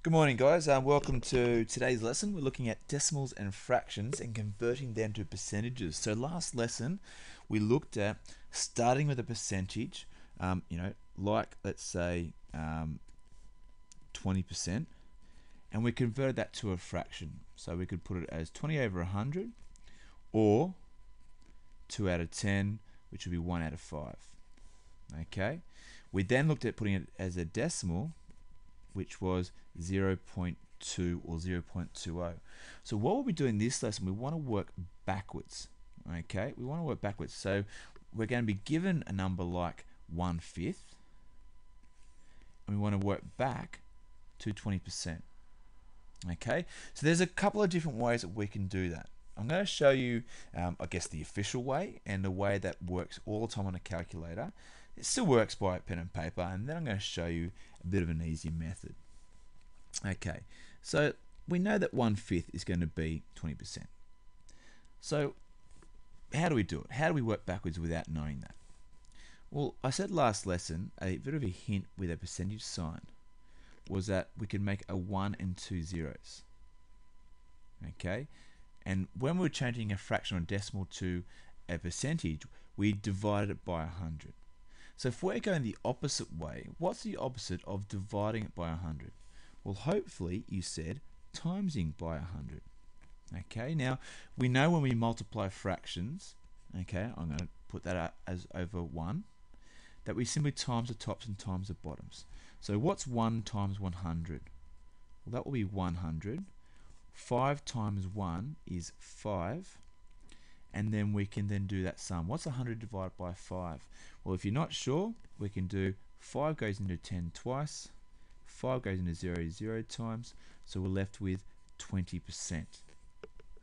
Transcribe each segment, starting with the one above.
Good morning, guys. Welcome to today's lesson. We're looking at decimals and fractions and converting them to percentages. So last lesson, we looked at starting with a percentage, like let's say 20%, and we converted that to a fraction. So we could put it as 20 over 100 or 2 out of 10, which would be 1 out of 5. Okay. We then looked at putting it as a decimal, which was 0.2 or 0.20. So what we'll be doing this lesson, we want to work backwards. Okay, we want to work backwards. So we're going to be given a number like 1/5, and we want to work back to 20%. Okay, so there's a couple of different ways that we can do that. I'm going to show you, I guess, the official way and the way that works all the time on a calculator. It still works by pen and paper, and then I'm going to show you a bit of an easier method. Okay, so we know that 1/5 is going to be 20%. So how do we do it? How do we work backwards without knowing that? Well, I said last lesson, a bit of a hint with a percentage sign was that we could make a 1 and 2 zeros. Okay, and when we're changing a fraction or decimal to a percentage, we divide it by 100. So if we're going the opposite way, what's the opposite of dividing it by 100? Well, hopefully you said timesing by 100. Okay, now we know when we multiply fractions, okay, I'm going to put that out as over 1, that we simply times the tops and times the bottoms. So what's 1 times 100? Well, that will be 100. 5 times 1 is 5. And then we can then do that sum. What's 100 divided by 5? Well, if you're not sure, we can do 5 goes into 10 twice, 5 goes into 0 0 times, so we're left with 20%.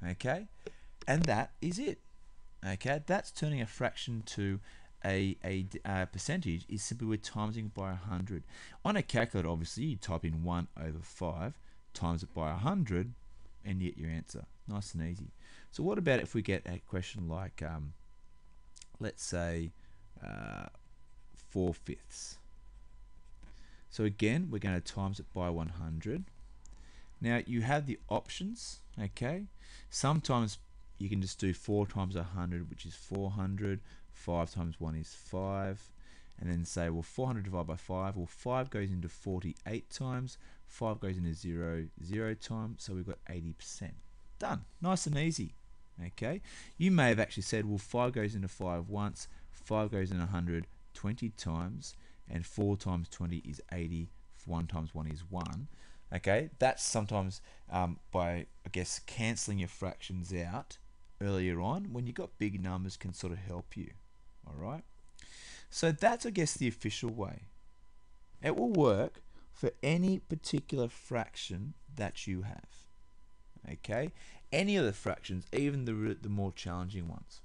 Okay, and that is it. Okay, that's turning a fraction to a percentage is simply we're timesing by 100. On a calculator, obviously, you type in 1 over 5, times it by 100, and you get your answer. Nice and easy. So what about if we get a question like, let's say, 4/5? So again, we're going to times it by 100. Now you have the options, okay? Sometimes you can just do 4 times 100, which is 400. 5 times 1 is 5. And then say, well, 400 divided by 5. Well, 5 goes into 48 times. 5 goes into 0 0 times. So we've got 80%. Done. Nice and easy. Okay. You may have actually said, well, 5 goes into 5 once. 5 goes into 100 20 times. And 4 times 20 is 80. 1 times 1 is 1. Okay. That's sometimes by, I guess, cancelling your fractions out earlier on when you've got big numbers can sort of help you. Alright, so that's, I guess, the official way. It will work for any particular fraction that you have. Okay, any of the fractions, even the more challenging ones.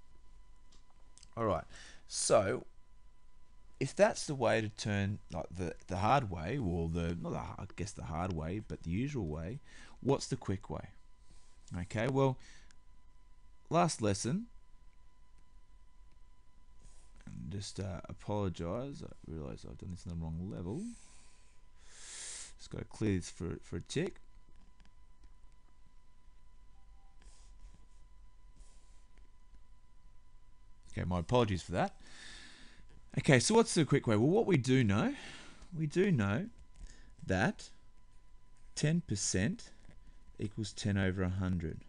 Alright, so if that's the way to turn, like the hard way, or I guess the hard way, but the usual way, what's the quick way? Okay, well, last lesson, just apologise, I realise I've done this on the wrong level. Just got to clear this for a tick. Okay, my apologies for that. Okay, so what's the quick way? Well, what we do know that 10% equals 10 over 100.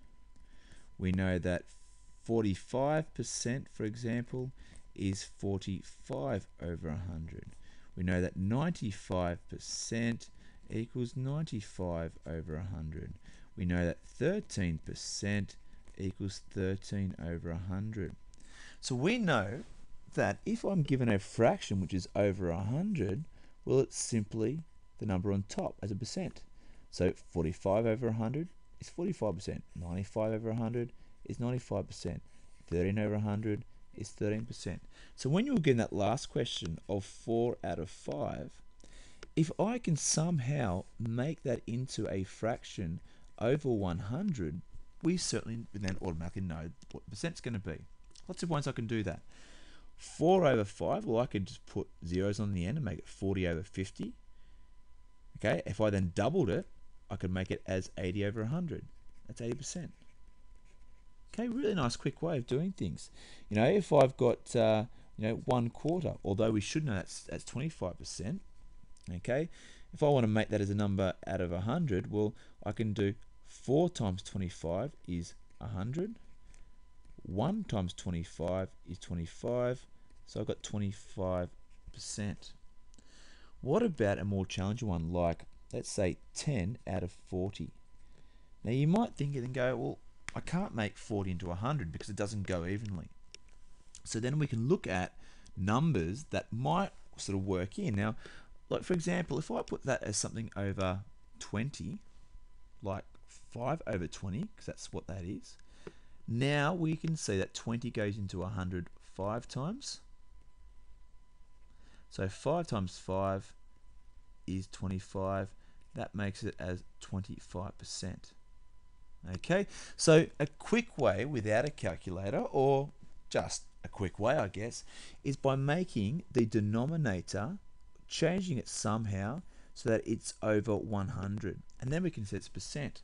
We know that 45%, for example, is 45 over 100. We know that 95% equals 95 over 100. We know that 13% equals 13 over 100. So we know that if I'm given a fraction which is over 100, well, it's simply the number on top as a percent. So 45 over 100 is 45%. 95 over 100 is 95%. 13 over 100 is 13%. So when you were given that last question of 4 out of 5, if I can somehow make that into a fraction over 100, we certainly then automatically know what the percent's going to be. Lots of ways I can do that. 4 over 5, well, I could just put zeros on the end and make it 40 over 50. Okay, if I then doubled it, I could make it as 80 over 100. That's 80%. Okay, really nice quick way of doing things. You know, if I've got 1/4, although we should know that's 25%. Okay, if I want to make that as a number out of 100, well, I can do 4 times 25 is 100. 1 times 25 is 25. So I've got 25%. What about a more challenging one, like, let's say 10 out of 40? Now you might think it and go, well, I can't make 40 into 100 because it doesn't go evenly. So then we can look at numbers that might sort of work in. Now, like for example, if I put that as something over 20, like 5 over 20, because that's what that is, now we can see that 20 goes into 100 5 times. So 5 times 5 is 25. That makes it as 25%. Okay, so a quick way without a calculator, or just a quick way, I guess, is by making the denominator, changing it somehow so that it's over 100, and then we can set its percent.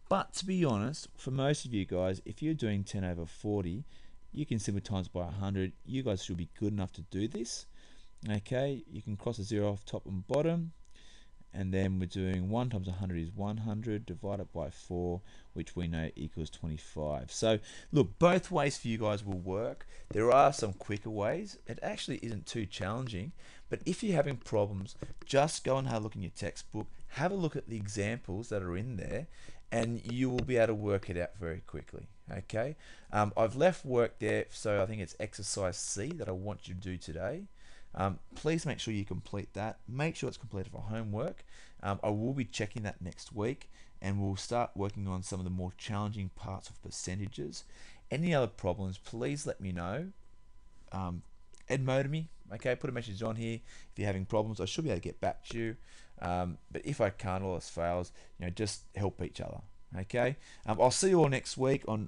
But to be honest, for most of you guys, if you're doing 10 over 40, you can simply times by 100. You guys should be good enough to do this. Okay, you can cross a 0 off top and bottom. And then we're doing 1 times 100 is 100 divided by 4, which we know equals 25. So look, both ways for you guys will work. There are some quicker ways. It actually isn't too challenging, but if you're having problems, just go and have a look in your textbook, have a look at the examples that are in there, and you will be able to work it out very quickly. Okay, I've left work there, so I think it's exercise C that I want you to do today. Please make sure you complete that. Make sure it's completed for homework. I will be checking that next week, and we'll start working on some of the more challenging parts of percentages. Any other problems, please let me know. Edmodo me, okay? Put a message on here if you're having problems. I should be able to get back to you. But if I can't or else fails, just help each other. Okay, I'll see you all next week on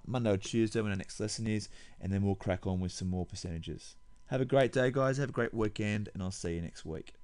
Monday or Tuesday when our next lesson is, and then we'll crack on with some more percentages. Have a great day, guys. Have a great weekend, and I'll see you next week.